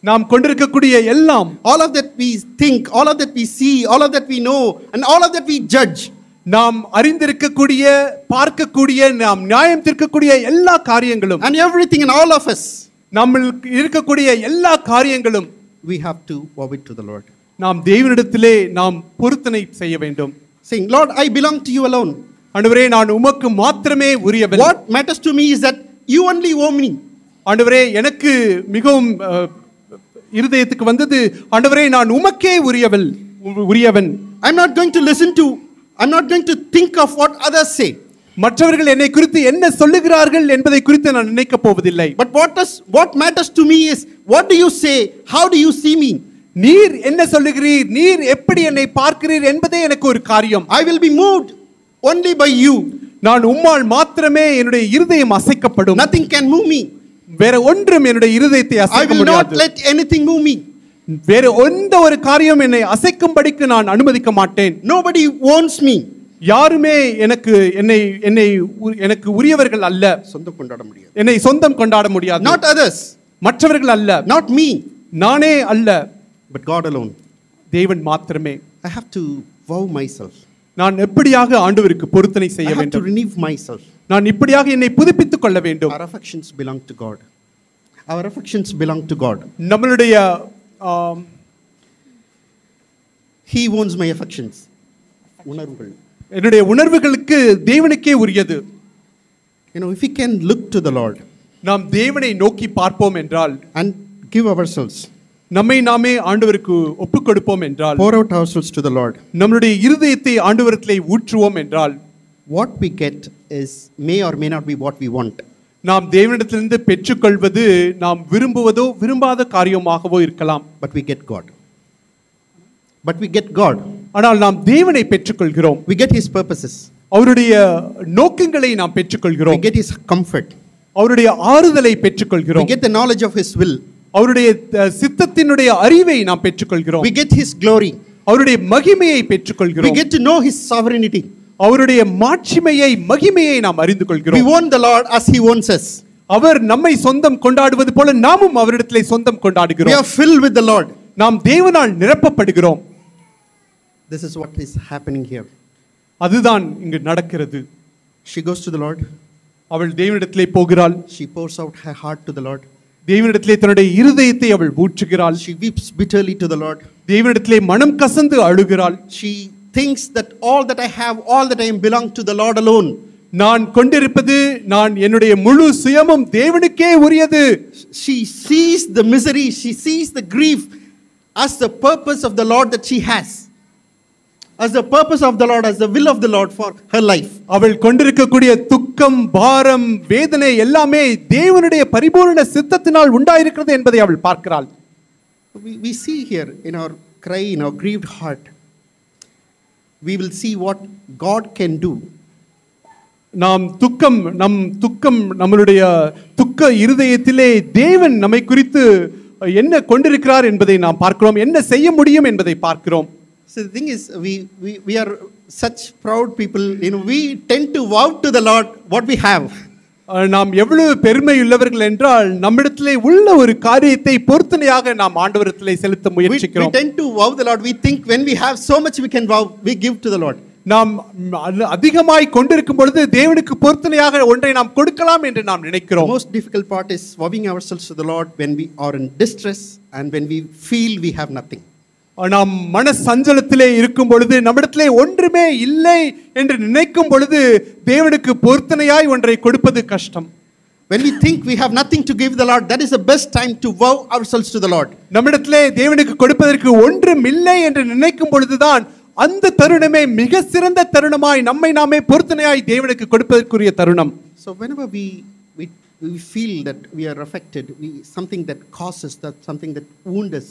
நாம் கொண்டிருக்கக்கூடிய எல்லாம், all of that we think, all of that we see, all of that we know, and all of that we judge. நாம் அறிந்திருக்கக்கூடிய, பார்க்கக்கூடிய, நாம் நியாயம் தீர்க்கக்கூடிய எல்லா காரியங்களும், and everything in all of us, நம்மளுக்கு இருக்கக்கூடிய எல்லா காரியங்களும், we have to vow it to the Lord. நாம் தேவனிடத்திலே நாம் பொருத்தனை செய்ய வேண்டும். Saying, Lord, I belong to you alone. ஆண்டவரே, நான் உமக்கு மாத்திரமே உரியவன். What matters to me is that you only owe me. ஆண்டவரே, எனக்கு மிகவும் இருதயத்துக்கு வந்தது, ஆண்டவரே நான் உமக்கே உரியவன். I'm not going to think of what others say. மற்றவர்கள் என்னை குறித்து என்ன சொல்லுகிறார்கள் என்பதை குறித்து நான் நினைக்க போவதில்லை. But what matters to me is, what do you say? How do you see me? நீர் என்ன சொல்லுகிறீர், நீர் எப்படி என்னை பார்க்கிறீர் என்பதே எனக்கு ஒரு காரியம். I will be moved only by you. நான் உம்மால் மாத்திரமே என்னுடைய இருதயம் அசைக்கப்படும். Nothing can move me. வேற ஒன்றும் என்னுடைய இருதயத்தை அசைக்க முடியாது. I will not let anything move me. வேற எந்த ஒரு காரியம் என்னை அசைக்கும்படிக்கு நான் அனுமதிக்க மாட்டேன். Nobody owns me. யாருமே எனக்கு உரியவர்கள் அல்ல. சொந்தம் கொண்டாட முடியாது. என்னை சொந்தம் கொண்டாட முடியாது. Not others. மற்றவர்கள் அல்ல. Not me. நானே அல்ல. But God alone. தேவன் மாத்திரமே. I have to vow myself. நான் எப்படியாக ஆண்டவருக்கு பொருத்தனை செய்ய வேண்டும்? I have to renew myself. நான் இப்படியாக என்னை புதுப்பித்துக் கொள்ள வேண்டும். Our affections belong to God. Our affections belong to God. நம்மளுடைய He owns my affections. உணர்வுகள். என்னுடைய உணர்வுகளுக்கு தேவனுக்கே உரியது. If we can look to the Lord. நாம் தேவனை நோக்கி பார்ப்போம் என்றால், and give ourselves, நம்மை நாமே ஆண்டவருக்கு ஒப்புக் கொடுப்போம் என்றால், pour out ourselves to the Lord, நம்முடைய இருதயத்தை ஆண்டவரிடத்திலே ஊற்றுவோம் என்றால், what we get is may or may not be what we want. நாம் தேவனிடத்திலிருந்து பெற்றுக்கொள்வது நாம் விரும்புவதோ விரும்பாத காரியமாகவோ இருக்கலாம். But we get God. ஆனால் நாம் தேவனை பெற்றுக்கொள்கிறோம். We get his purposes. அவருடைய நோக்கங்களை நாம் பெற்றுக்கொள்கிறோம். We get his comfort. அவருடைய ஆறுதலை பெற்றுக்கொள்கிறோம். We get the knowledge of his will. அவருடைய சித்தத்தினுடைய அறிவை நாம் பெற்றுக்கொள்கிறோம். We get his glory. அவருடைய மகிமையை பெற்றுக்கொள்கிறோம். We get to know his sovereignty. அவருடைய மாட்சிமையை மகிமையை நாம் அறிந்து கொள்கிறோம். We own the Lord as he owns us. அவர் நம்மை சொந்தம் கொண்டாடுவது போல நாமும் அவரிடத்திலே சொந்தம் கொண்டாடுகிறோம். We are filled with the Lord. நாம் தேவனால் நிரப்பப்படுகிறோம். This is what is happening here. அதுதான் இங்கு நடக்கிறது. She goes to the Lord. அவள் தேவனிடத்திலே போகிறாள். She pours out her heart to the Lord. தேவனிடத்திலே தன்னுடைய இருதயத்தை அவள் ஊற்றுகிறாள். She weeps bitterly to the Lord. தேவனிடத்திலே மனம் கசந்து அழுகிறாள். She thinks that all that I have, all that I am belong to the Lord alone. நான் கொண்டிருப்பது நான் என்னுடைய முழு சுயமும் தேவனுக்கே உரியது. She sees the misery, she sees the grief as the purpose of the Lord that she has. As the purpose of the Lord, as the will of the Lord for her life. அவள் கொண்டிருக்கக்கூடிய துக்கம், பாரம், வேதனை எல்லாமே தேவனுடைய பரிபூரண சித்தத்தினால் உண்டாயிருக்கிறது என்பதை அவள் பார்க்கிறாள். We see here in our cry, in our grieved heart, we will see what God can do. நம் துக்கம் நம்மளுடைய துக்க இருதயத்திலே தேவன் நம்மை குறித்து என்ன கொண்டிருக்கிறார் என்பதை நாம் பார்க்கிறோம், என்ன செய்ய முடியும் என்பதை பார்க்கிறோம். So the thing is, we are such proud people, we tend to vow to the Lord what we have. நாம் எவ்வளவு பெருமை உள்ளவர்கள் என்றால் நம்மிடத்திலே உள்ள ஒரு காரியத்தை பொருத்தனையாக நாம் ஆண்டவரிடத்திலே செலுத்த முயற்சிக்கிறோம். We tend to vow the Lord. We think when we have so much we can vow, we give to the Lord. நாம் அதிகமாய் கொண்டிருக்கும் பொழுது தேவனுக்கு பொருத்தனையாக ஒன்றை நாம் கொடுக்கலாம் என்று நாம் நினைக்கிறோம். The most difficult part is vowing ourselves to the Lord when we are in distress and when we feel we have nothing. நாம் மன சஞ்சலத்திலே இருக்கும் பொழுது நம்மிடத்திலே ஒன்றுமே இல்லை என்று நினைக்கும் பொழுது தேவனுக்கு பொருத்தனையாய் ஒன்றை கொடுப்பது கஷ்டம். When we think we have nothing to give the Lord, that is the best time to vow ourselves to the Lord. நம்மிடத்திலே தேவனுக்கு கொடுப்பதற்கு ஒன்றும் இல்லை என்று நினைக்கும் பொழுதுதான் அந்த தருணமே மிக சிறந்த தருணமாய் நம்மை நாமே பொருத்தனையாய் தேவனுக்கு கொடுப்பதற்குரிய தருணம். So whenever we feel that we are affected, something that causes that, something that wounds us,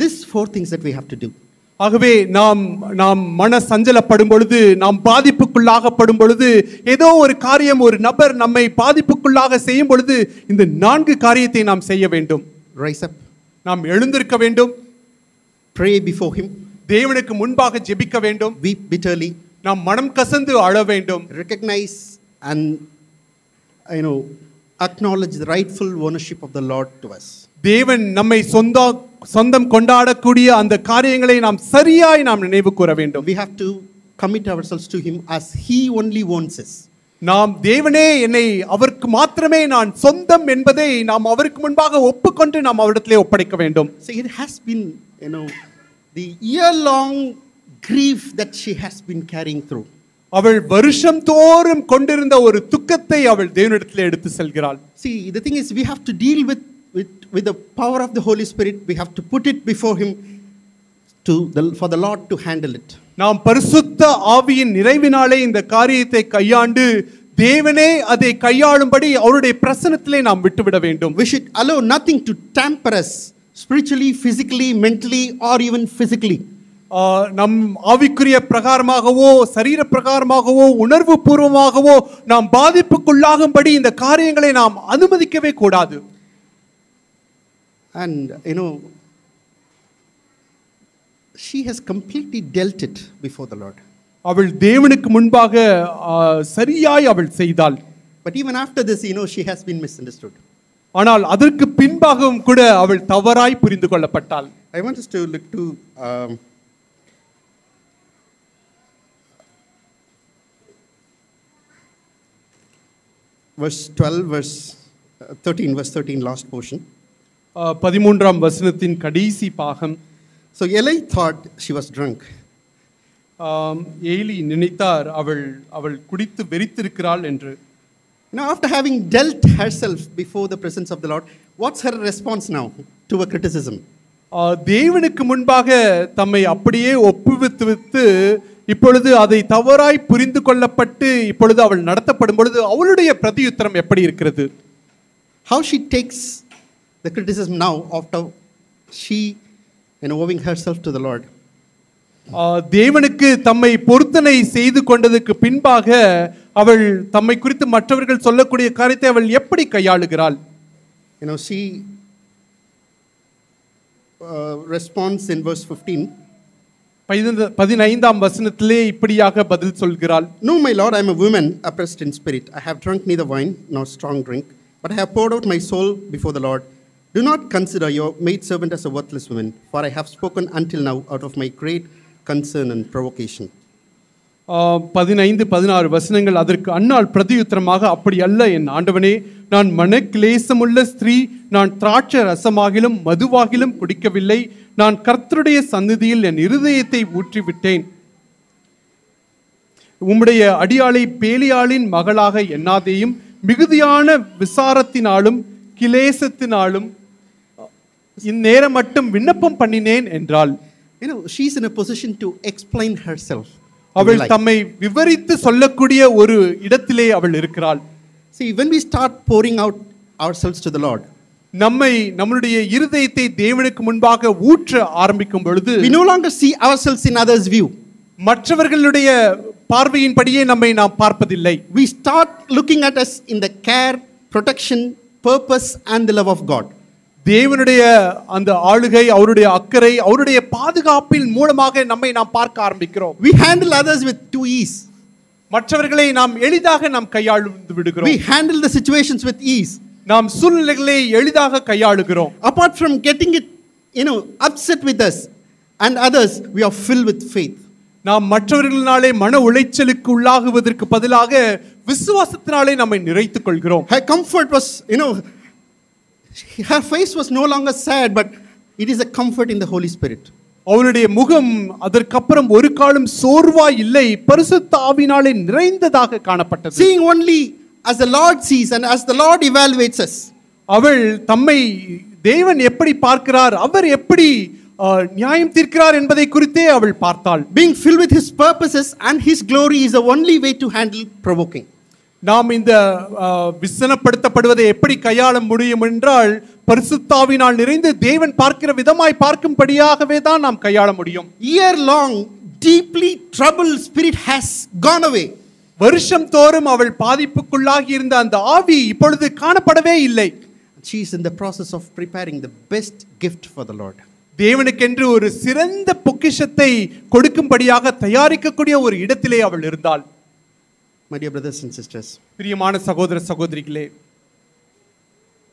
these four things that we have to do. ஆகவே நாம் மன சஞ்சலப்படும் பொழுது, நாம் பாதிப்புக்குள்ளாகப்படும் பொழுது, ஏதோ ஒரு காரியம், ஒரு நபர் நம்மை பாதிப்புக்குள்ளாக செய்யும் பொழுது இந்த 4 காரியத்தை நாம் செய்ய வேண்டும். Rise up. நாம் எழுந்திருக்க வேண்டும். Pray before him. தேவனுக்கு முன்பாக ஜெபிக்க வேண்டும். Weep bitterly. நாம் மனம் கசந்து அழ வேண்டும். Recognize and acknowledge the rightful ownership of the Lord to us. தேவன் நம்மை சொந்தம் கொண்டாடக்கூடிய அந்த காரியங்களை நாம் சரியாய் நாம் நினைவு கூற வேண்டும். We have to commit ourselves to him as he only owns us. நாம் தேவனே என்னை அவருக்கு மாத்திரமே நான் சொந்தம் என்பதை நாம் அவருக்கு முன்பாக ஒப்புக்கொண்டு நாம் அவரிடத்திலே ஒப்படைக்க வேண்டும். So it has been the year long grief that she has been carrying through. அவள் வருஷம் தோறும் கொண்டிருந்த ஒரு துக்கத்தை அவள் தேவனிடத்திலே எடுத்து செல்கிறாள். See, the thing is, we have to deal with the power of the Holy Spirit. We have to put it before him for the Lord to handle it. நாம் பரிசுத்த ஆவியின் நிறைவினாலே இந்த காரியத்தை கையாண்டு தேவனே அதை கையாளும்படி அவருடைய பிரசன்னத்திலே நாம் விட்டுவிட வேண்டும். We should allow nothing to tamper us spiritually, physically, mentally, or even physically. நம் ஆவிக்குரிய பிரகாரமாகவோ சரீர பிரகாரமாகவோ உணர்வு பூர்வமாகவோ நாம் பாதிப்புக்குள்ளாகும்படி இந்த காரியங்களை நாம் அனுமதிக்கவே கூடாது. And she has completely dealt it before the Lord. அவள் தேவனுக்கு முன்பாக சரியாய் அவள் செய்தாள். But even after this, she has been misunderstood. ஆனால் அதற்கு பின்பாகவும் கூட அவள் தவறாய் புரிந்து கொள்ளப்பட்டாள். I want us to look to verse 12, verse 13, last portion. 13ஆம் வசனத்தின் கடைசி பாகம். So Eli thought she was drunk. Ellie நினைத்தார் அவள் குடித்து வெறித்திருக்கிறாள் என்று. Now after having dealt herself before the presence of the Lord, what's her response now to a criticism? தேவனுக்கு முன்பாக தம்மை அப்படியே ஒப்புவித்து இப்பொழுது அதை தவறாய் புரிந்து கொள்ளப்பட்டு இப்பொழுது அவள் நடத்தப்படும் பொழுது அவளுடைய பிரதியுத்தரம் எப்படி இருக்கிறது? How she takes the criticism now after she owing herself to the Lord. தேவனுக்கு தம்மை பொருத்தனை செய்து கொண்டதுக்கு பின்பாக அவள் தம்மை குறித்து மற்றவர்கள் சொல்லக்கூடிய காரியத்தை அவள் எப்படி கையாளுகிறாள்? She responds in verse 15. 15ஆம் வசனத்திலே இப்படியாக பதில் சொல்கிறாள். No, my Lord, I am a woman oppressed in spirit. I have drunk neither wine nor strong drink, but I have poured out my soul before the Lord. Do not consider your maidservant as a worthless woman, for I have spoken until now out of my great concern and provocation. 15-16 வசனங்கள். அதற்கு அன்னாள் பிரதியுத்தரமாக, அப்படி அல்ல என் ஆண்டவனே, நான் மனக்கிலேசமுள்ள ஸ்திரீ, நான் திராட்சை ரசமாகிலும் மதுவாகிலும் குடிக்கவில்லை, நான் கர்த்தருடைய சந்நிதியில் என் இருதயத்தை ஊற்றிவிட்டேன். உம்முடைய அடியாளை பேலியாளின் மகளாக எண்ணாதேயும், மிகுதியான விசாரத்தினாலும் கிலேசத்தினாலும் இந்நேரம் மட்டும் விண்ணப்பம் பண்ணினேன் என்றாள். She's in a position to explain herself. அவள் தம்மை விவரித்து சொல்லக்கூடிய ஒரு இடத்திலே அவள் இருக்கிறாள். See, when we start pouring out ourselves to the Lord, நம்முடைய இருதயத்தை தேவனுக்கு முன்பாக ஊற்ற ஆரம்பிக்கும் பொழுது, we no longer see ourselves in others' view. மற்றவர்களுடைய பார்வையின்படியே நம்மை நாம் பார்ப்பதில்லை. We start looking at us in the care, protection, purpose and the love of God. தேவனுடைய அந்த ஆளுகை, அவருடைய அக்கறை, அவருடைய பாதுகாப்பின் மூலமாக நம்மை நாம் பார்க்க ஆரம்பிக்கிறோம். We handle others with two ease. மற்றவர்களை நாம் எளிதாக நாம் கையாண்டு விடுகிறோம். We handle the situations with ease. நாம் சூழ்நிலைகளை எளிதாக கையாளுகிறோம். Apart from getting it, upset with us and others, we are filled with faith. நாம் மற்றவர்களினாலே மன உளைச்சலுக்கு உள்ளாகுவதற்கு பதிலாக விசுவாசத்தினாலே நம்மை நிறைத்துக் கொள்கிறோம். Her comfort was, her face was no longer sad, but it is a comfort in the Holy Spirit. அவளுடைய முகம் அதற்கப்புறம் ஒரு காலம் சோர்வா இல்லை, பரிசுத்த ஆவியினாலே நிறைந்ததாக காணப்பட்டது. Seeing only as the Lord sees and as the Lord evaluates us. அவள் தம்மை தேவன் எப்படி பார்க்கிறார், அவர் எப்படி நியாயம் தீர்க்கிறார் என்பதை குறித்தே அவள் பார்த்தாள். Being filled with his purposes and his glory is the only way to handle provoking. நாம் இந்த விசனப்படுத்தப்படுவதை எப்படி கையாள முடியும் என்றால், பரிசுத்த ஆவியினால் நிறைந்து தேவன் பார்க்கிற விதமாய் பார்க்கும்படியாகவே தான் நாம் கையாள முடியும். Year long deeply troubled spirit has gone away. வருஷம் தோறும் அவள் பாதிப்புக்குள்ளாகி இருந்த அந்த ஆவி இப்பொழுது காணப்படவே இல்லை. She is in the process of preparing the best gift for the Lord. தேவனுக்கென்று ஒரு சிறந்த பொக்கிஷத்தை கொடுக்கும்படியாக தயாரிக்கக்கூடிய ஒரு இடத்திலே அவள் இருந்தாள். My dear brothers and sisters, பிரியமான சகோதர சகோதரிகளே,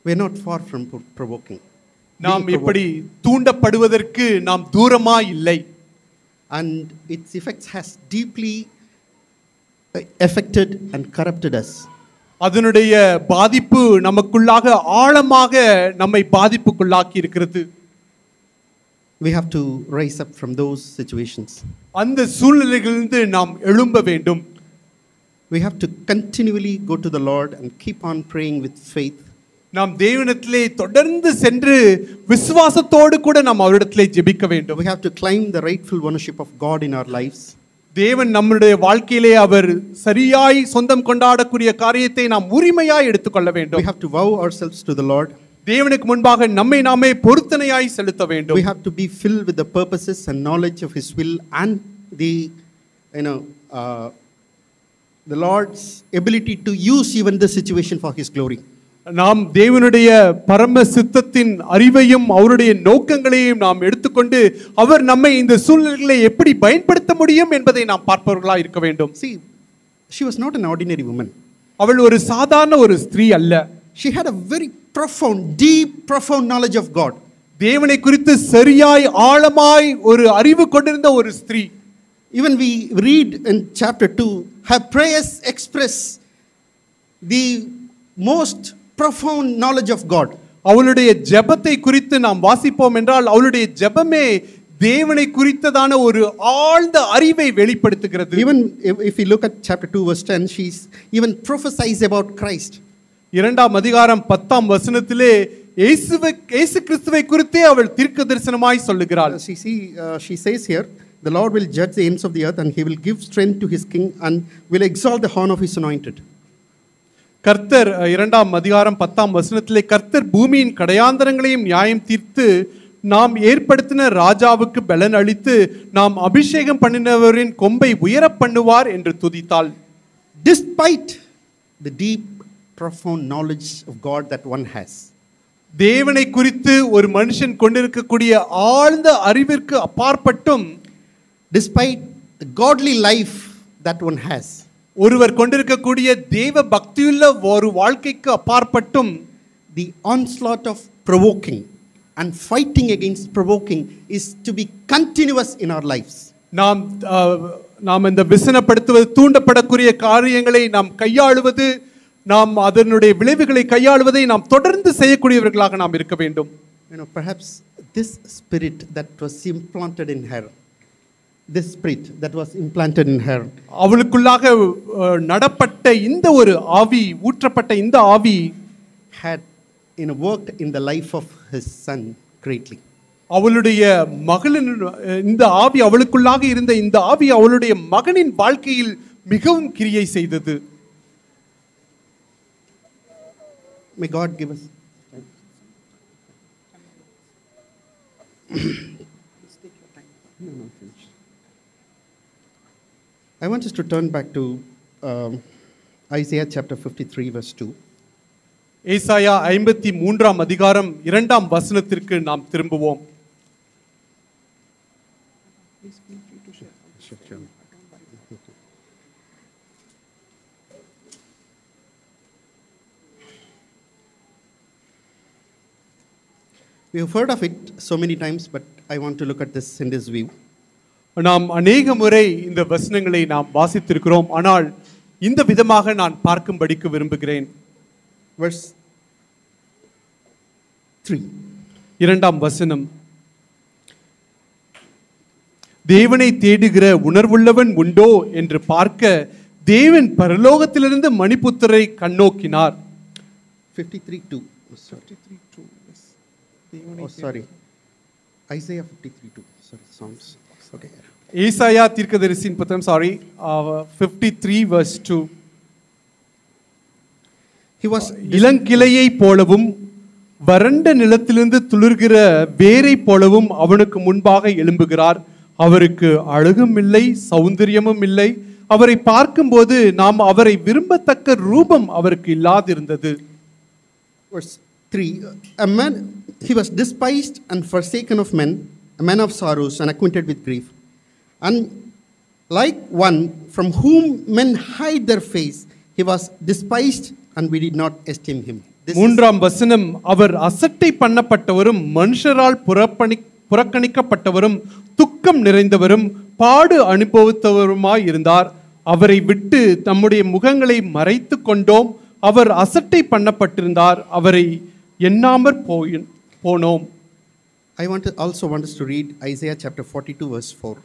we are not far from provoking. நாம் இப்படி தூண்டப்படுவதற்கு நாம் தூரமா இல்லை. And its effects has deeply affected and corrupted us. அதனுடைய பாதிப்பு நமக்குள்ளாக ஆழமாக நம்மை பாதிப்புக்குள்ளாக்கி இருக்கிறது. We have to rise up from those situations. அந்த சூழ்நிலைகளிலிருந்து நாம் எழும்ப வேண்டும். We have to continually go to the Lord and keep on praying with faith. நாம் தேவனிடத்திலே தொடர்ந்து சென்று விசுவாசத்தோடு கூட நாம் அவரிடத்திலே ஜெபிக்க வேண்டும். We have to claim the rightful ownership of God in our lives. தேவன் நம்முடைய வாழ்க்கையிலே அவர் சரியாய் சொந்தம் கொண்டாடக்கூடிய காரியத்தை நாம் உரிமையாய் எடுத்துக்கொள்ள வேண்டும். We have to vow ourselves to the Lord. தேவனுக்கு முன்பாக நம்மை நாமே பொருத்தனையாய் செலுத்த வேண்டும். We have to be filled with the purposes and knowledge of his will and the Lord's ability to use even this situation for his glory. நாம் தேவனுடைய பரம சித்தத்தின் அறிவையும் அவருடைய நோக்கங்களையும் நாம் எடுத்துக்கொண்டு அவர் நம்மை இந்த சூழ்நிலைகளை எப்படி பயன்படுத்த முடியும் என்பதை நாம் பார்ப்பவர்களாக இருக்க வேண்டும். See, she was not an ordinary woman. அவள் ஒரு சாதாரண ஒரு ஸ்திரீ அல்ல. She had a very deep knowledge of God. தேவனை குறித்து சரியாய் ஆழமாய் ஒரு அறிவு கொண்டிருந்த ஒரு ஸ்திரீ. Even we read in chapter 2, her prayers express the most profound knowledge of God. அவளுடைய ஜெபத்தை குறித்து நாம் வாசிப்போம் என்றால் அவளுடைய ஜெபமே தேவனை குறித்ததான ஒரு ஆழ்ந்த அறிவை வெளிப்படுத்துகிறது. Even if we look at chapter 2 verse 10, she even prophesies about Christ. இரண்டாம் அதிகாரம் 10ஆம் வசனத்திலே இயேசு கிறிஸ்துவை குறித்தே அவள் தீர்க்கதரிசனமாய் சொல்லுகிறாள். She says here, the Lord will judge the ends of the earth and he will give strength to his king and will exalt the horn of his anointed. கர்த்தர் இரண்டாம் அதிகாரம் 10ஆம் வசனத்திலே கர்த்தர் பூமியின் கடையாந்தரங்களையும் நியாயம் தீர்த்து நாம் ஏற்படுத்தின ராஜாவுக்கு பலன் அளித்து நாம் அபிஷேகம் பண்ணினவரின் கொம்பை உயர பண்ணுவார் என்று துதித்தாள். Despite the deep profound knowledge of God that one has, தேவனை குறித்து ஒரு மனுஷன் கொண்டிருக்கக்கூடிய ஆழ்ந்த அறிவிற்கு அப்பாற்பட்டும், despite the godly life that one has, ஒருவர் கொண்டிருக்கக்கூடிய தேவ பக்தியுள்ள ஒரு வாழ்க்கைக்கு அப்பாற்பட்டும், the onslaught of provoking and fighting against provoking is to be continuous in our lives. நாம் இந்த விசனப்படுத்துவது தூண்டப்படக்கூடிய காரியங்களை நாம் கையாளுவது, நாம் அதனுடைய விளைவுகளை கையாளுவதை நாம் தொடர்ந்து செய்யக்கூடியவர்களாக நாம் இருக்க வேண்டும். Perhaps this spirit that was implanted in her this spirit that was implanted in her அவளுக்குள்ளாக நடப்பட்ட இந்த ஒரு ஆவி, ஊற்றப்பட்ட இந்த ஆவி had worked in the life of his son greatly. அவளுடைய மகளின் இந்த ஆவி, அவளுக்குள்ளாக இருந்த இந்த ஆவி அவளுடைய மகனின் வாழ்க்கையில் மிகவும் கிரியை செய்தது. May God give us. I want us to turn back to Isaiah chapter 53 verse 2. ஏசாயா 53ஆம் அதிகாரம் 2ஆம் வசனத்திற்கு நாம் திரும்புவோம். We have heard of it so many times, but I want to look at this in this view. நாம் அநேக முறை இந்த வசனங்களை நாம் வாசித்திருக்கிறோம், ஆனால் இந்த விதமாக நான் பார்க்கும்படிக்கு விரும்புகிறேன். Verse 3. 2ஆம் வசனம். தேவனை தேடுகிற உணர்வுள்ளவன் உண்டோ என்று பார்க்க தேவன் பரலோகத்திலிருந்து மணிபுத்திரை கண்ணோக்கினார். 53:2. Oh, sorry. Isaiah 53:2. Sorry, sounds okay. ஏசாயா தீர்க்கதரிசியின் புத்தகம், சாரி, 53 verse 2. He was இளங்கிளையை போலவும் வறண்ட நிலத்திலிருந்து துளிர்கிற வேரை போலவும் அவனுக்கு முன்பாக எழும்புகிறார். அவருக்கு அழகும் இல்லை, சௌந்தரியமும் இல்லை. அவரை பார்க்கும்போது நாம் அவரை விரும்பத்தக்க ரூபம் அவருக்கு இல்லாதிருந்தது. Verse 3. A man, he was despised and forsaken of men, a man of sorrows and acquainted with grief, and like one from whom men hide their face, he was despised and we did not esteem him. மூன்றாம் வசனம். அவர் அசட்டை பண்ணப்பட்டவரும் மனுஷரால் புறக்கணிக்கப்பட்டவரும் துக்கம் நிறைந்தவரும் பாடு அனுபவித்தவருமாய் இருந்தார். அவரை விட்டு நம்முடைய முகங்களை மறைத்து கொண்டோம். அவர் அசட்டை பண்ணப்பட்டிருந்தார், அவரை எண்ணாமற் போனோம். I also want us to read Isaiah chapter 42 verse 4.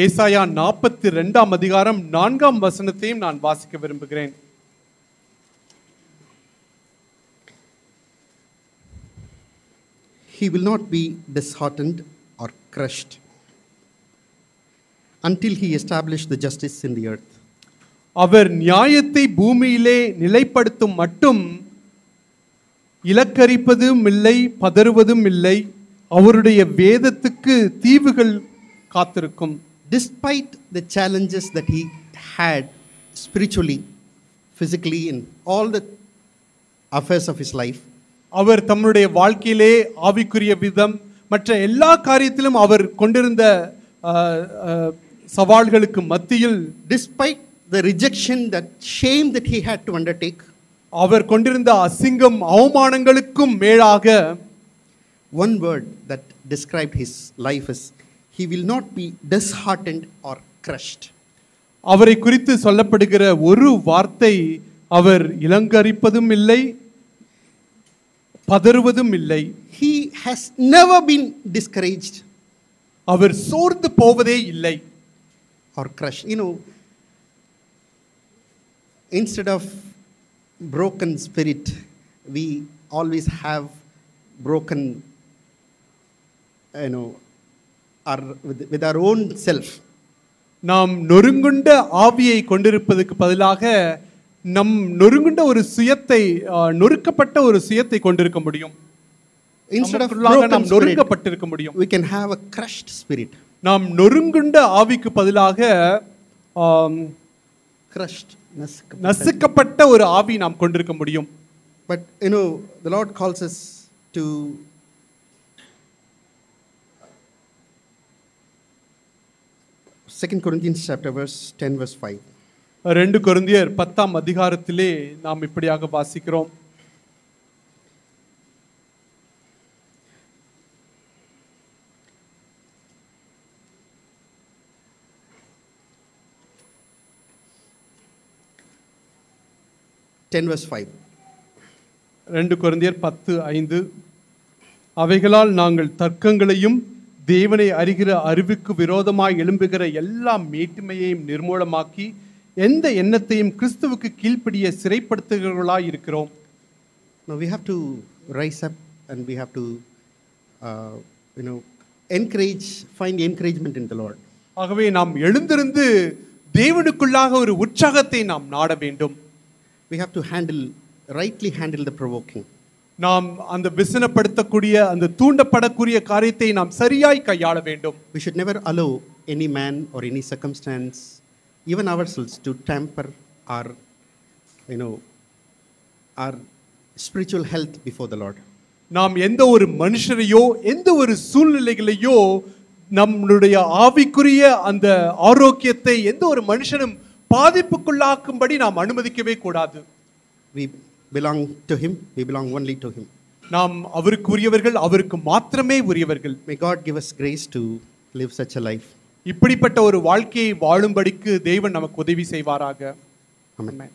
ஏசாயா 42ஆம் அதிகாரம் 4ஆம் வசனத்தையும் நான் வாசிக்க விரும்புகிறேன். He will not be disheartened or crushed until he established the justice in the earth. அவர் நியாயத்தை பூமியிலே நிலைப்படுத்தும் மட்டும் இலக்கரிப்பதும் இல்லை, பதறுவதும் இல்லை. அவருடைய வேதத்துக்கு தீவுகள் காத்திருக்கும். Despite the challenges that he had spiritually, physically, in all the affairs of his life, அவர் தம்முடைய வாழ்க்கையிலே ஆவிக்குரிய விதம் மற்ற எல்லா காரியத்திலும் அவர் கொண்டிருந்த சவால்களுக்கு மத்தியில், despite the rejection, that shame that he had to undertake, அவர் கொண்டிருந்த அசிங்கம் அவமானங்களுக்கும் மேலாக, one word that described his life is he will not be disheartened or crushed. அவரை குறித்து சொல்லப்படுகிற ஒரு வார்த்தை, அவர் இலங்கரிப்பதும் இல்லை, பதறுவதும் இல்லை. He has never been discouraged, அவர் சோர்ந்து போவதே இல்லை, or crushed. Instead of broken spirit, we always have broken, with our own self. நாம் நொறுங்குண்ட ஆவியை கொண்டிருப்பதற்கு பதிலாக நம் நொறுங்குண்ட ஒரு சுயத்தை, நொறுக்கப்பட்ட ஒரு சுயத்தை கொண்டிருக்க முடியும். Instead of நாம் நொறுக்கப்பட்டிருக்க முடியும். we can have a crushed spirit. நாம் நொறுங்குண்ட ஆவிக்கு பதிலாக crushed, நசுக்கப்பட்ட ஒரு ஆவி நாம் கொண்டிருக்க முடியும். But the Lord calls us to Second Corinthians chapter verse 10 verse 5. 2 கொரிந்தியர் 10ஆம் அதிகாரத்திலே நாம் இப்படியாக வாசிக்கிறோம். verse 5. 2 கொரிந்தியர் 10:5. அவைகளால் நாங்கள் தர்க்கங்களையும் தேவனை அறிகிற அறிவுக்கு விரோதமாய் எழும்புகிற எல்லா மேட்டுமையையும் நிர்மூலமாக்கி எந்த எண்ணத்தையும் கிறிஸ்துவுக்கு கீழ்ப்படிய சிறைப்படுத்துகிறவர்களாய் இருக்கிறோம். Now we have to rise up and we have to find encouragement in the Lord. ஆகவே நாம் எழுந்திருந்து தேவனுக்குள்ளாக ஒரு உற்சாகத்தை நாம் நாட வேண்டும். We have to rightly handle the provoking. நாம் அந்த விசனப்படுத்தக்கூடிய அந்த தூண்டப்படக்கூடிய காரியத்தை நாம் சரியாய் கையாள வேண்டும். We should never allow any man or any circumstance, even ourselves, to tamper our spiritual health before the Lord. நாம் எந்த ஒரு மனுஷரையோ எந்த ஒரு சூழ்நிலைகளையோ நம்முடைய ஆவிக்குரிய அந்த ஆரோக்கியத்தை எந்த ஒரு மனுஷனும் பாதிப்புக்குள்ளாக்கும்படி நாம் அனுமதிக்கவே கூடாது. We belong to him, we belong only to him. நாம் அவருக்கு உரியவர்கள், அவருக்கு மாத்திரமே உரியவர்கள். May God give us grace to live such a life. இப்படிப்பட்ட ஒரு வாழ்க்கையை வாழும்படிக்கு தேவன் நமக்கு உதவி செய்வாராக. Amen.